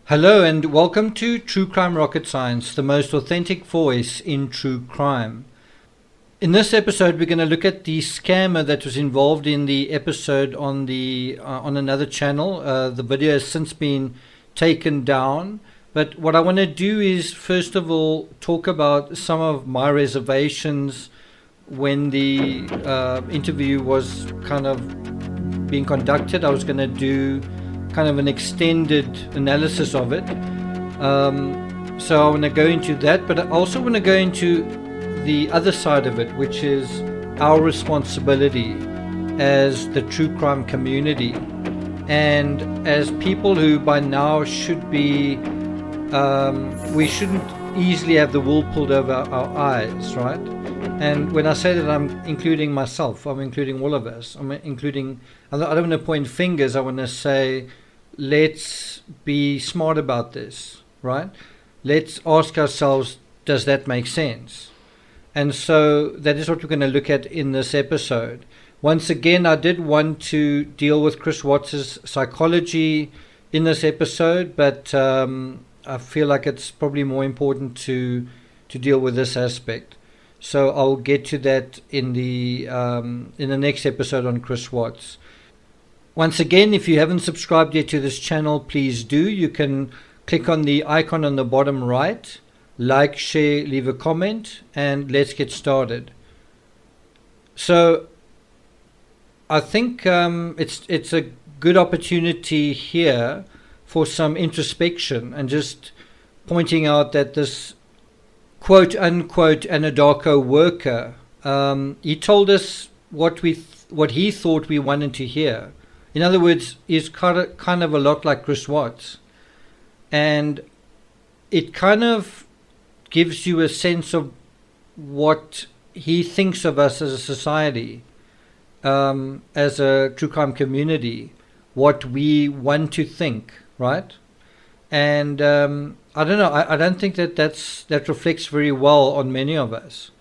Hello and welcome to True Crime Rocket Science, the most authentic voice in true crime. In this episode, we're going to look at the scammer that was involved in the episode on another channel. The video has since been taken down, but what I want to do is first of all talk about some of my reservations when the interview was kind of being conducted. I was going to do kind of an extended analysis of it. So I want to go into that, but I also want to go into the other side of it, which is our responsibility as the true crime community and as people who by now should be, we shouldn't easily have the wool pulled over our eyes, right? And when I say that, I'm including myself, I'm including all of us, I don't want to point fingers, I want to say, let's be smart about this, right? Let's ask ourselves, does that make sense? And so that is what we're going to look at in this episode. Once again, I did want to deal with Chris Watts's psychology in this episode, but I feel like it's probably more important to deal with this aspect. So I'll get to that in the next episode on Chris Watts. Once again, if you haven't subscribed yet to this channel, please do. You can click on the icon on the bottom right, like, share, leave a comment, and let's get started. So I think it's a good opportunity here for some introspection and just pointing out that this quote-unquote Anadarko worker, he told us what he thought we wanted to hear. In other words, he's kind of a lot like Chris Watts. And it kind of gives you a sense of what he thinks of us as a society, as a true crime community, what we want to think, right? And I don't know, I don't think that reflects very well on many of us.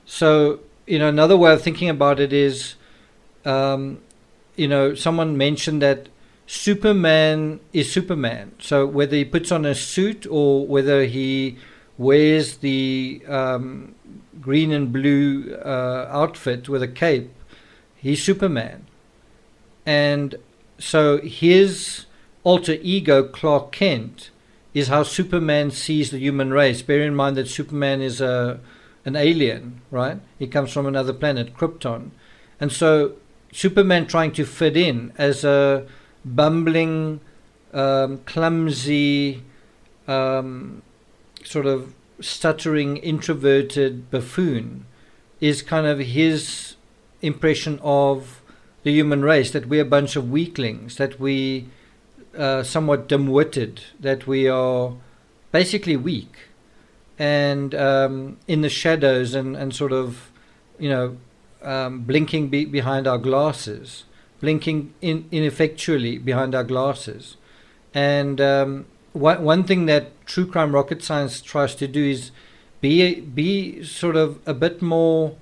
So, another way of thinking about it is, someone mentioned that Superman is Superman. So whether he puts on a suit or whether he wears the green and blue outfit with a cape, he's Superman. And so his alter ego, Clark Kent, is how Superman sees the human race. Bear in mind that Superman is an alien, right? He comes from another planet, Krypton. And so Superman trying to fit in as a bumbling, clumsy, sort of stuttering, introverted buffoon is kind of his impression of the human race, that we're a bunch of weaklings, that we somewhat dim-witted, that we are basically weak and in the shadows and sort of, blinking behind our glasses, blinking ineffectually behind our glasses. And one thing that True Crime Rocket Science tries to do is be sort of a bit more,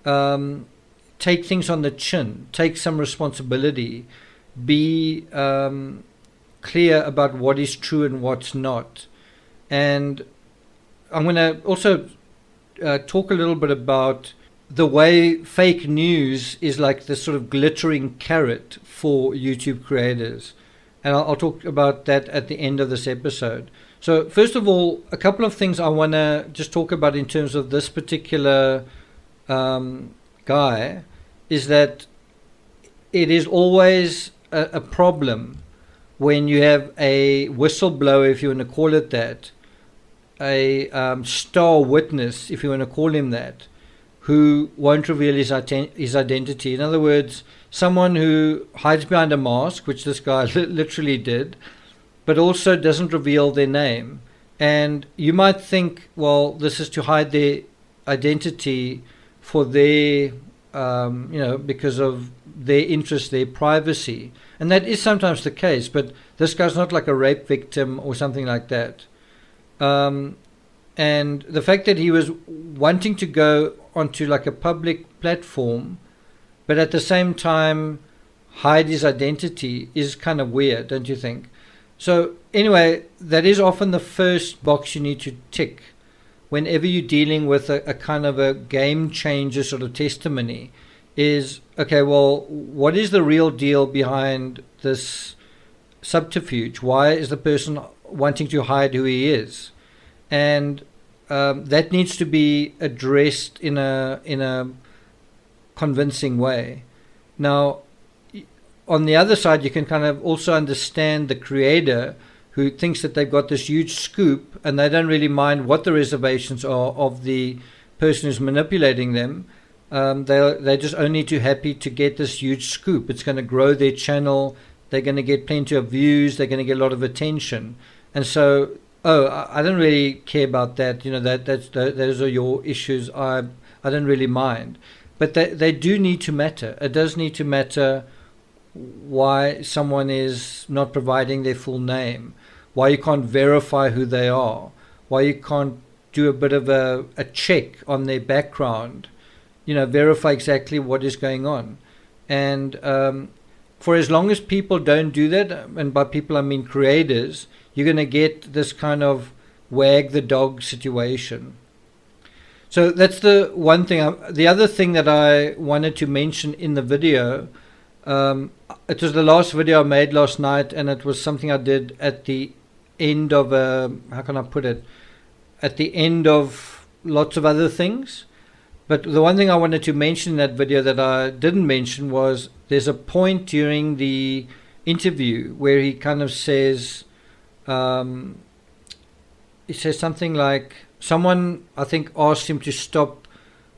take things on the chin, take some responsibility, be clear about what is true and what's not. And I'm going to also talk a little bit about the way fake news is like this sort of glittering carrot for YouTube creators. And I'll talk about that at the end of this episode. So first of all, a couple of things I want to just talk about in terms of this particular guy is that it is always a problem when you have a whistleblower, if you want to call it that, a star witness, if you want to call him that, who won't reveal his identity. In other words, someone who hides behind a mask, which this guy literally did, but also doesn't reveal their name. And you might think, well, this is to hide their identity for their, because of their interest, their privacy. And that is sometimes the case, but this guy's not like a rape victim or something like that. And the fact that he was wanting to go onto like a public platform, but at the same time hide his identity is kind of weird, don't you think? So anyway, that is often the first box you need to tick whenever you're dealing with a kind of a game changer sort of testimony. Is, okay, well, what is the real deal behind this subterfuge? Why is the person wanting to hide who he is? And that needs to be addressed in a convincing way. Now, on the other side, you can kind of also understand the creator who thinks that they've got this huge scoop and they don't really mind what the reservations are of the person who's manipulating them. They're just only too happy to get this huge scoop. It's going to grow their channel. They're going to get plenty of views. They're going to get a lot of attention. And so, I don't really care about that. Those are your issues. I don't really mind. But they do need to matter. It does need to matter why someone is not providing their full name, why you can't verify who they are, why you can't do a bit of a check on their background, verify exactly what is going on. And for as long as people don't do that, and by people I mean creators, you're going to get this kind of wag the dog situation. So that's the one thing. The other thing that I wanted to mention in the video, it was the last video I made last night, and it was something I did at the end of how can I put it? At the end of lots of other things. But the one thing I wanted to mention in that video that I didn't mention was there's a point during the interview where he kind of says, something like, someone, I think, asked him to stop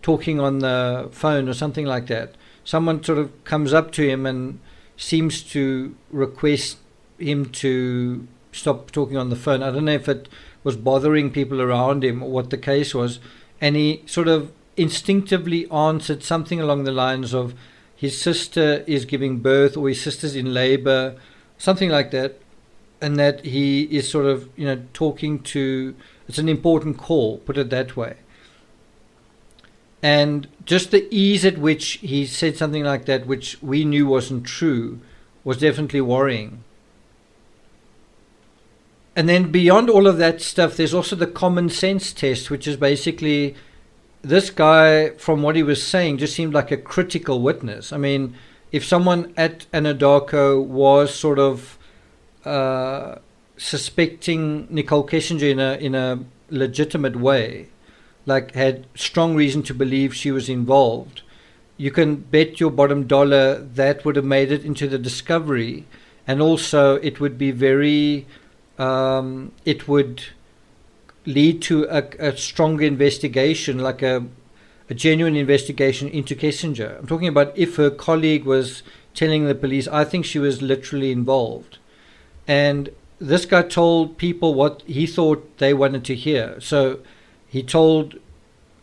talking on the phone or something like that. Someone sort of comes up to him and seems to request him to stop talking on the phone. I don't know if it was bothering people around him or what the case was. And he sort of instinctively answered something along the lines of his sister is giving birth or his sister's in labor, something like that. And that he is sort of, talking to, it's an important call, put it that way. And just the ease at which he said something like that, which we knew wasn't true, was definitely worrying. And then beyond all of that stuff, there's also the common sense test, which is basically this guy, from what he was saying, just seemed like a critical witness. I mean, if someone at Anadarko was sort of suspecting Nicole Kessinger in a legitimate way, like had strong reason to believe she was involved, you can bet your bottom dollar that would have made it into the discovery. And also it would be very, it would lead to a stronger investigation, like a genuine investigation into Kessinger. I'm talking about if her colleague was telling the police, I think she was literally involved. And this guy told people what he thought they wanted to hear. So he told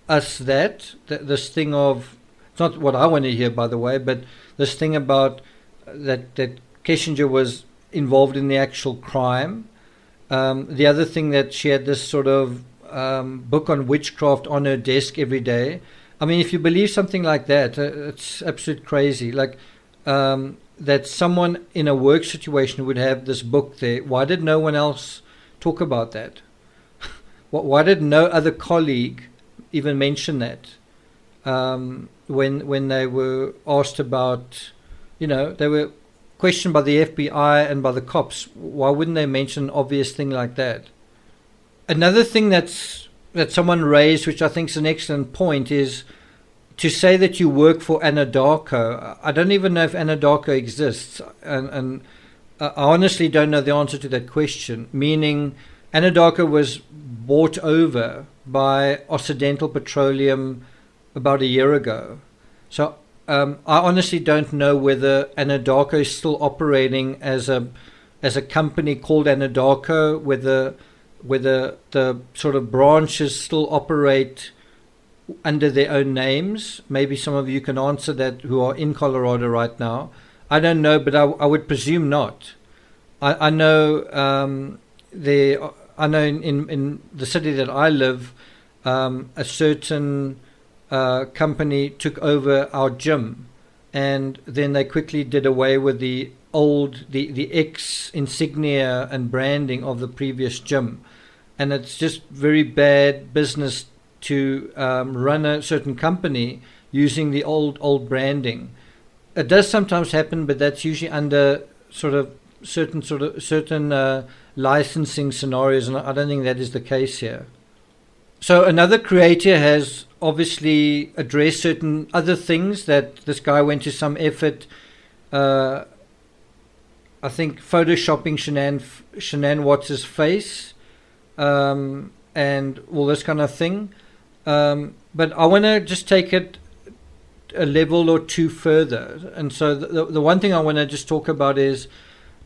us that this thing of, it's not what I want to hear, by the way, but this thing about that Kessinger was involved in the actual crime. The other thing, that she had this sort of book on witchcraft on her desk every day. I mean, if you believe something like that, it's absolute crazy. Like, that someone in a work situation would have this book there. Why did no one else talk about that? Why did no other colleague even mention that when they were asked about, they were questioned by the FBI and by the cops? Why wouldn't they mention an obvious thing like that? Another thing that someone raised, which I think is an excellent point, is to say that you work for Anadarko. I don't even know if Anadarko exists, and I honestly don't know the answer to that question, meaning Anadarko was bought over by Occidental Petroleum about a year ago. So I honestly don't know whether Anadarko is still operating as a company called Anadarko, whether the sort of branches still operate under their own names. Maybe some of you can answer that who are in Colorado right now. I don't know, but I would presume not. I know I know in the city that I live, a certain company took over our gym, and then they quickly did away with the the X insignia and branding of the previous gym, and it's just very bad business to run a certain company using the old branding. It does sometimes happen, but that's usually under certain licensing scenarios, and I don't think that is the case here. So another creator has obviously addressed certain other things that this guy went to some effort. I think photoshopping Shanann Watts' face and all this kind of thing. But I want to just take it a level or two further. And so the one thing I want to just talk about is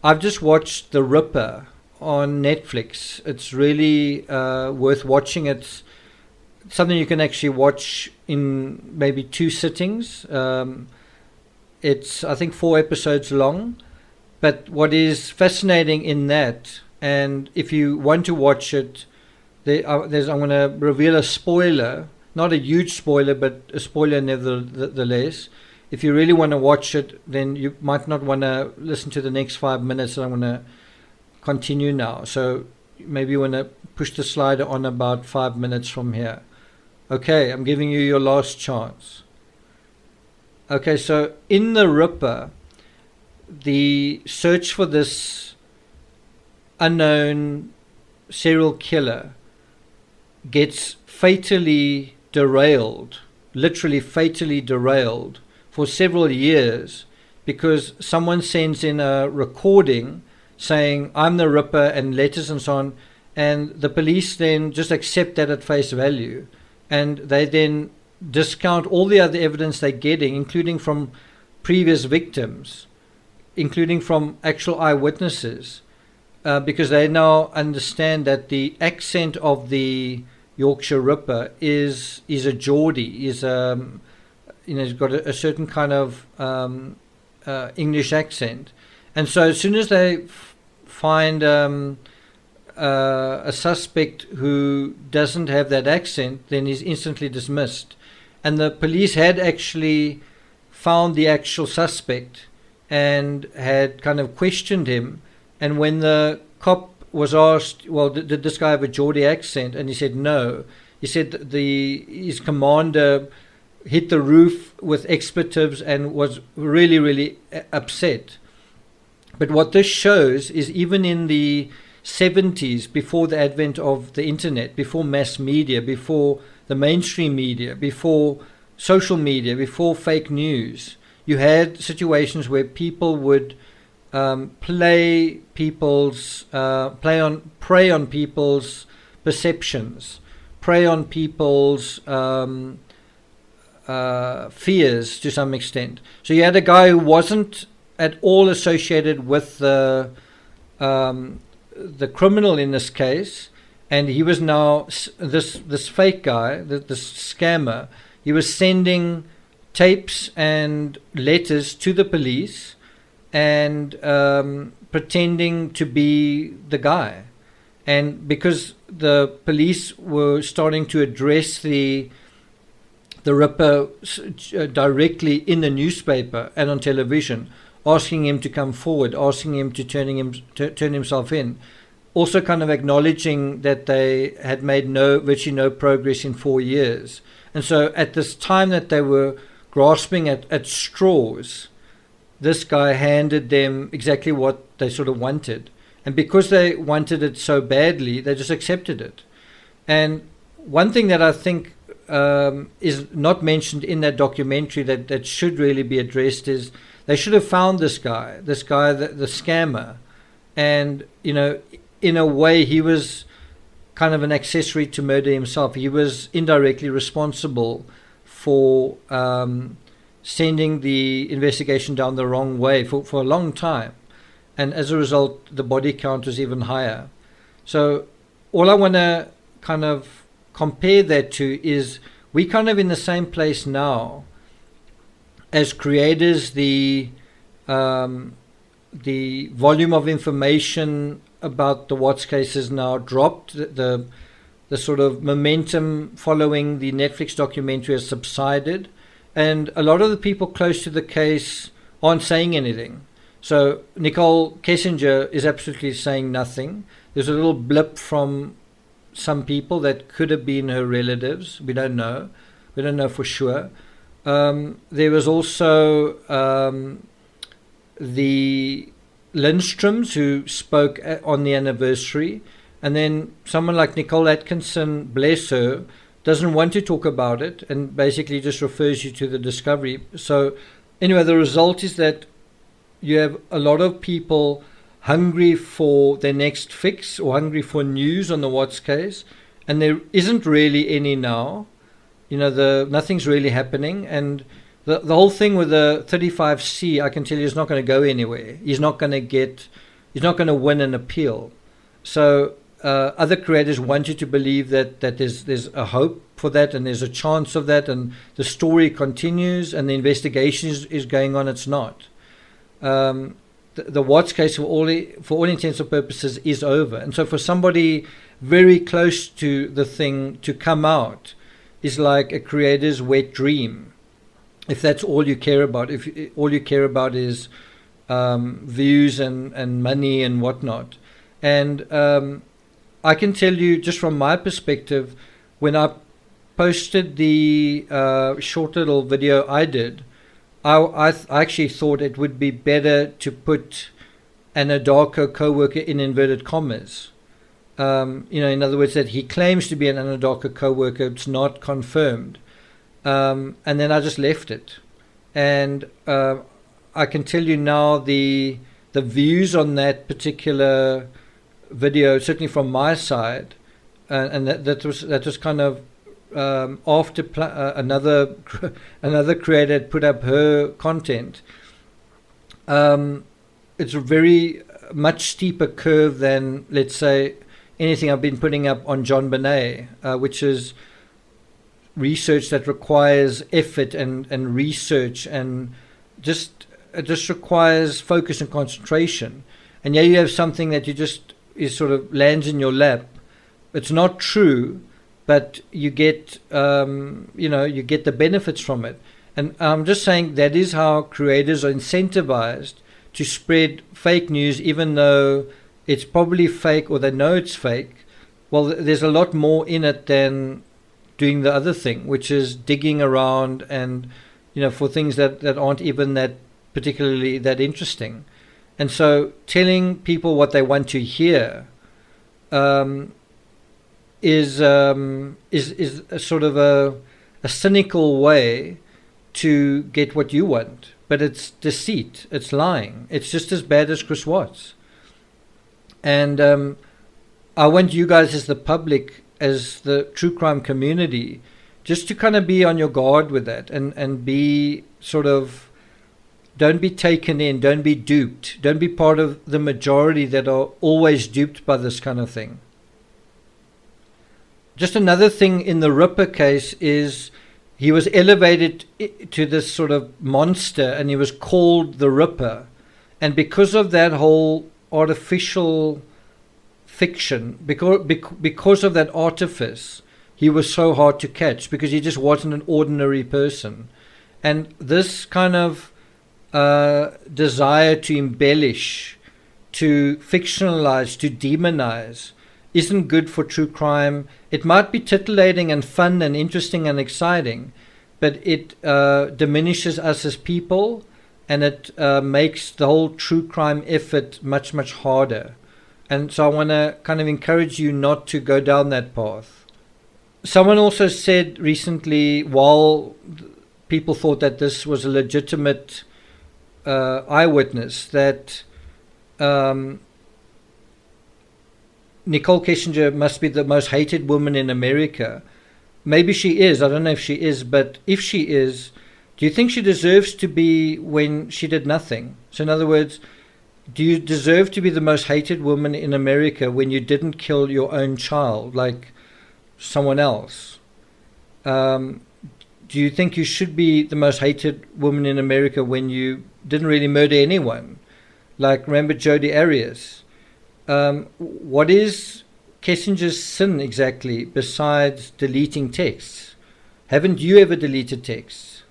I've just watched The Ripper on Netflix. It's really worth watching. It's something you can actually watch in maybe 2 sittings. It's, I think, 4 episodes long. But what is fascinating in that, and if you want to watch it, I'm going to reveal a spoiler, not a huge spoiler, but a spoiler nevertheless. If you really want to watch it, then you might not want to listen to the next 5 minutes. I'm going to continue now. So maybe you want to push the slider on about 5 minutes from here. Okay, I'm giving you your last chance. Okay, so in The Ripper, the search for this unknown serial killer gets fatally derailed, literally fatally derailed, for several years because someone sends in a recording saying, I'm the Ripper, and letters and so on, and the police then just accept that at face value, and they then discount all the other evidence they're getting, including from previous victims, including from actual eyewitnesses, because they now understand that the accent of the Yorkshire Ripper is a Geordie, is he's got a certain kind of English accent, and so as soon as they find a suspect who doesn't have that accent, then he's instantly dismissed. And the police had actually found the actual suspect and had kind of questioned him. And when the cop was asked, well, did this guy have a Geordie accent? And he said no. He said his commander hit the roof with expletives and was really, really upset. But what this shows is even in the 70s, before the advent of the internet, before mass media, before the mainstream media, before social media, before fake news, you had situations where people would prey on people's perceptions, prey on people's fears to some extent. So you had a guy who wasn't at all associated with the criminal in this case, and he was now this fake guy, this scammer. He was sending tapes and letters to the police and pretending to be the guy. And because the police were starting to address the Ripper directly in the newspaper and on television, asking him to come forward, asking him to turn himself in, also kind of acknowledging that they had made virtually no progress in 4 years. And so at this time that they were grasping at straws, this guy handed them exactly what they sort of wanted. And because they wanted it so badly, they just accepted it. And one thing that I think is not mentioned in that documentary that should really be addressed is they should have found this guy, the scammer. And, in a way, he was kind of an accessory to murder himself. He was indirectly responsible for sending the investigation down the wrong way for a long time. And as a result, the body count was even higher. So all I want to kind of compare that to is we kind of in the same place now. As creators, the volume of information about the Watts case has now dropped. The sort of momentum following the Netflix documentary has subsided, and a lot of the people close to the case aren't saying anything. So Nicole Kessinger is absolutely saying nothing. There's a little blip from some people that could have been her relatives. We don't know. We don't know for sure. There was also the Lindstroms who spoke on the anniversary. And then someone like Nicole Atkinson, bless her, doesn't want to talk about it and basically just refers you to the discovery. So anyway, the result is that you have a lot of people hungry for their next fix or hungry for news on the Watts case, and there isn't really any now. Nothing's really happening, and the whole thing with the 35C, I can tell you, is not going to go anywhere. He's not going to win an appeal. So other creators want you to believe that there's a hope for that, and there's a chance of that, and the story continues, and the investigation is going on. It's not. The Watts case, for all intents and purposes, is over. And so for somebody very close to the thing to come out is like a creator's wet dream. If that's all you care about, if all you care about is views and money and whatnot. And I can tell you, just from my perspective, when I posted the short little video I did, I actually thought it would be better to put Anadarko co-worker in inverted commas. In other words, that he claims to be an Anadarko co-worker. It's not confirmed. And then I just left it. And I can tell you now the views on that particular video, certainly from my side, and that was kind of after another creator had put up her content. It's a very much steeper curve than, let's say, anything I've been putting up on John Bonet, which is research that requires effort and research, and it just requires focus and concentration. And you have something that is sort of lands in your lap. It's not true, but you get you get the benefits from it. And I'm just saying that is how creators are incentivized to spread fake news, even though it's probably fake or they know it's fake. Well, there's a lot more in it than doing the other thing, which is digging around and for things that aren't even that particularly that interesting. And so telling people what they want to hear is a sort of a cynical way to get what you want. But it's deceit. It's lying. It's just as bad as Chris Watts. And I want you guys as the public, as the true crime community, just to kind of be on your guard with that and be sort of, don't be taken in, don't be duped, don't be part of the majority that are always duped by this kind of thing. Just another thing in the Ripper case is he was elevated to this sort of monster and he was called the Ripper. And because of that whole artificial fiction, because of that artifice, he was so hard to catch because he just wasn't an ordinary person. And this kind of desire to embellish, to fictionalize, to demonize isn't good for true crime. It might be titillating and fun and interesting and exciting, but it diminishes us as people, and it makes the whole true crime effort much, much harder. And so I want to kind of encourage you not to go down that path. Someone also said recently, while people thought that this was a legitimate eyewitness, that Nicole Kessinger must be the most hated woman in America. Maybe she is. I don't know if she is, but if she is, do you think she deserves to be when she did nothing? So in other words, do you deserve to be the most hated woman in America when you didn't kill your own child like someone else? Do you think you should be the most hated woman in America when you didn't really murder anyone? Like, remember Geordie Arias? What is Kessinger's sin exactly besides deleting texts? Haven't you ever deleted texts?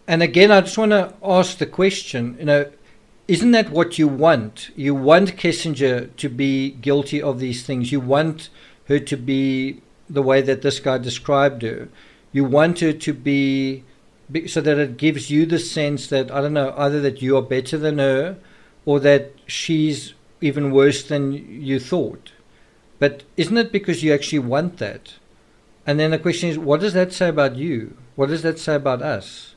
And again, I just want to ask the question, isn't that what you want? You want Kissinger to be guilty of these things. You want her to be the way that this guy described her. You want her to be so that it gives you the sense that, I don't know, either that you are better than her or that she's even worse than you thought. But isn't it because you actually want that? And then the question is, what does that say about you? What does that say about us?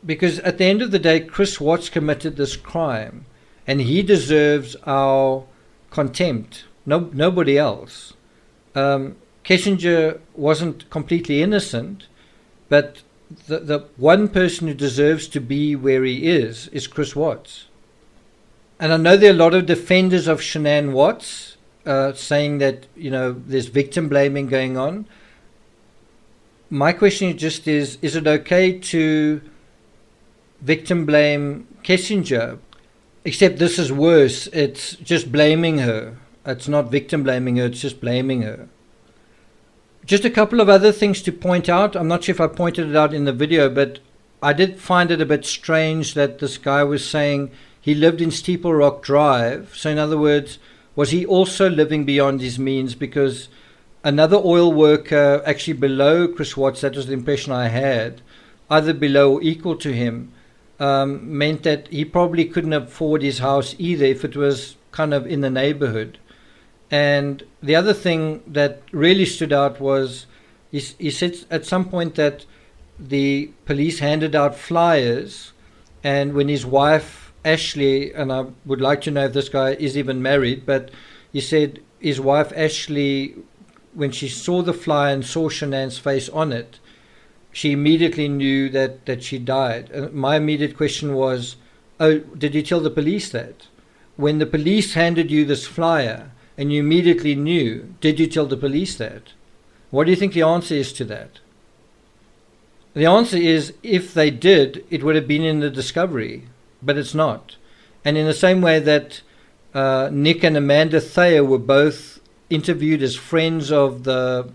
Because at the end of the day, Chris Watts committed this crime, and he deserves our contempt. Nobody else. Kissinger wasn't completely innocent, but the one person who deserves to be where he is Chris Watts. And I know there are a lot of defenders of Shanann Watts saying that, there's victim blaming going on. My question just is it okay to victim blame Kissinger? Except this is worse. It's just blaming her. It's not victim blaming her, it's just blaming her. Just a couple of other things to point out. I'm not sure if I pointed it out in the video, but I did find it a bit strange that this guy was saying he lived in Steeple Rock Drive. So in other words, was he also living beyond his means? Because another oil worker actually below Chris Watts, that was the impression I had, either below or equal to him, meant that he probably couldn't afford his house either if it was kind of in the neighborhood. And the other thing that really stood out was he said at some point that the police handed out flyers, and when his wife Ashley, and I would like to know if this guy is even married, but he said his wife Ashley, when she saw the flyer and saw Shanann's face on it, she immediately knew that she died. And my immediate question was, oh, did you tell the police that? When the police handed you this flyer and you immediately knew, did you tell the police that? What do you think the answer is to that? The answer is, if they did, it would have been in the discovery, but it's not. And in the same way that Nick and Amanda Thayer were both interviewed as friends of the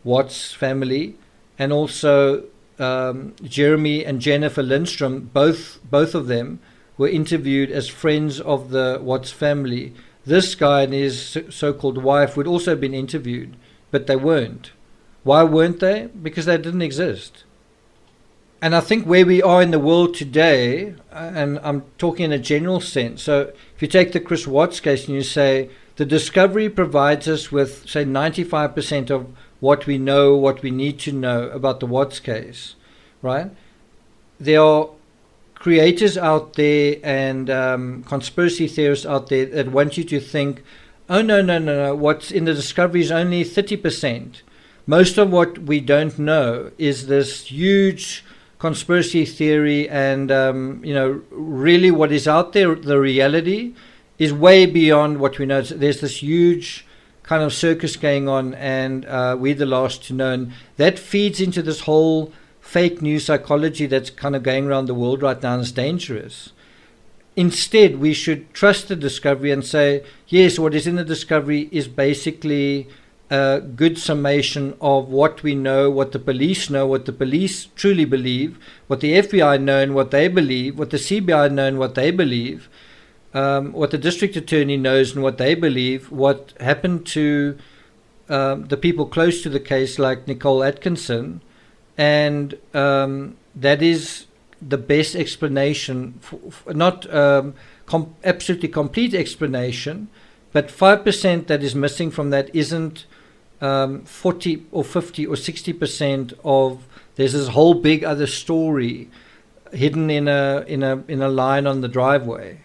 Watts family, and also Jeremy and Jennifer Lindstrom, both of them were interviewed as friends of the Watts family. This guy and his so-called wife would also have been interviewed, but they weren't. Why weren't they? Because they didn't exist. And I think where we are in the world today, and I'm talking in a general sense, so if you take the Chris Watts case and you say the discovery provides us with, say, 95% of what we know, what we need to know about the Watts case, right? There are creators out there and conspiracy theorists out there that want you to think, oh, no, what's in the discovery is only 30%. Most of what we don't know is this huge conspiracy theory, and really what is out there, the reality, is way beyond what we know. There's this huge kind of circus going on, and we're the last to know. And that feeds into this whole fake news psychology that's kind of going around the world right now, and it's dangerous. Instead, we should trust the discovery and say, yes, what is in the discovery is basically a good summation of what we know, what the police know, what the police truly believe, what the FBI know and what they believe, what the CBI know and what they believe, what the district attorney knows and what they believe, what happened to the people close to the case like Nicole Atkinson, and that is the best explanation, not absolutely complete explanation, but 5% that is missing from that isn't 40 or 50 or 60% of, there's this whole big other story hidden in a line on the driveway,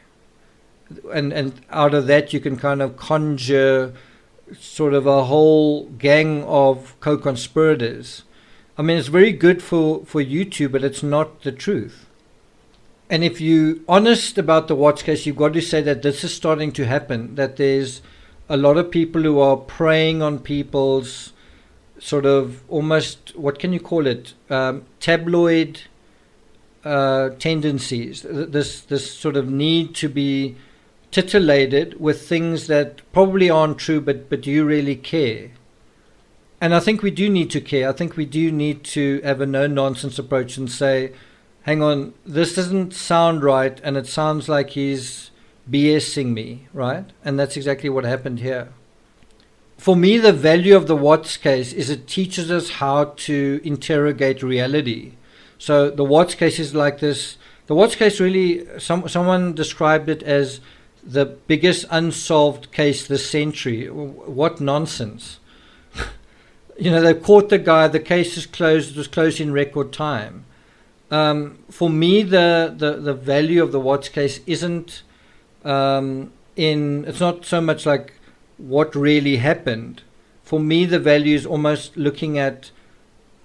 and out of that you can kind of conjure sort of a whole gang of co-conspirators. I mean, it's very good for YouTube, but it's not the truth. And if you're honest about the Watts case, you've got to say that this is starting to happen, that there's a lot of people who are preying on people's sort of almost, what can you call it, tabloid tendencies, this sort of need to be titillated with things that probably aren't true, but do you really care? And I think we do need to care. I think we do need to have a no-nonsense approach and say, hang on, this doesn't sound right, and it sounds like he's BSing me, right? And that's exactly what happened here. For me, the value of the Watts case is it teaches us how to interrogate reality. So the Watts case is like this. The Watts case really, someone described it as the biggest unsolved case this century. What nonsense. They caught the guy, the case is closed, it was closed in record time. For me, the value of the Watts case isn't it's not so much like what really happened. For me, the value is almost looking at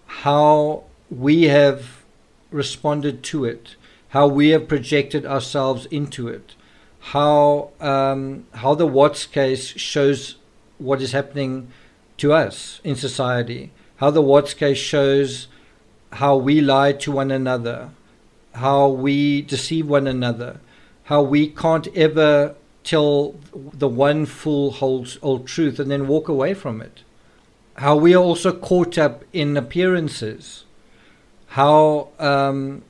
how we have responded to it, how we have projected ourselves into it, how the Watts case shows what is happening to us in society, how the Watts case shows how we lie to one another, how we deceive one another, how we can't ever tell the one full whole truth and then walk away from it, how we are also caught up in appearances, how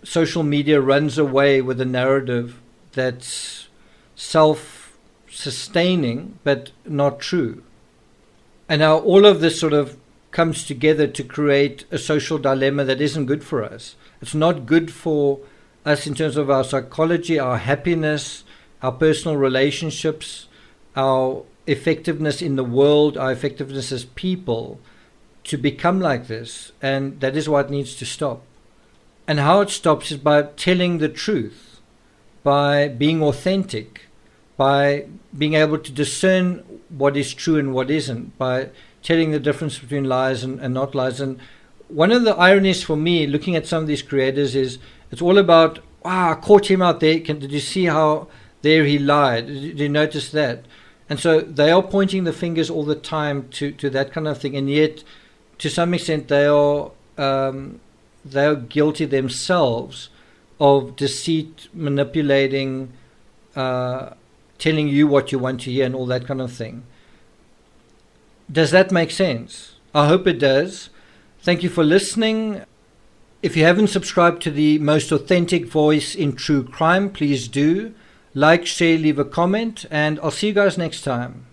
social media runs away with a narrative that's self-sustaining but not true, and how all of this sort of comes together to create a social dilemma that isn't good for us. It's not good for us in terms of our psychology, our happiness, our personal relationships, our effectiveness in the world, our effectiveness as people, to become like this. And that is what needs to stop. And how it stops is by telling the truth, by being authentic, by being able to discern what is true and what isn't, by telling the difference between lies and not lies. And one of the ironies for me, looking at some of these creators, is it's all about, wow, I caught him out there. Did you see how there he lied? Did you notice that? And so they are pointing the fingers all the time to that kind of thing. And yet, to some extent, they are guilty themselves of deceit, manipulating, telling you what you want to hear and all that kind of thing. Does that make sense? I hope it does. Thank you for listening. If you haven't subscribed to the most authentic voice in true crime, please do. Like, share, leave a comment, and I'll see you guys next time.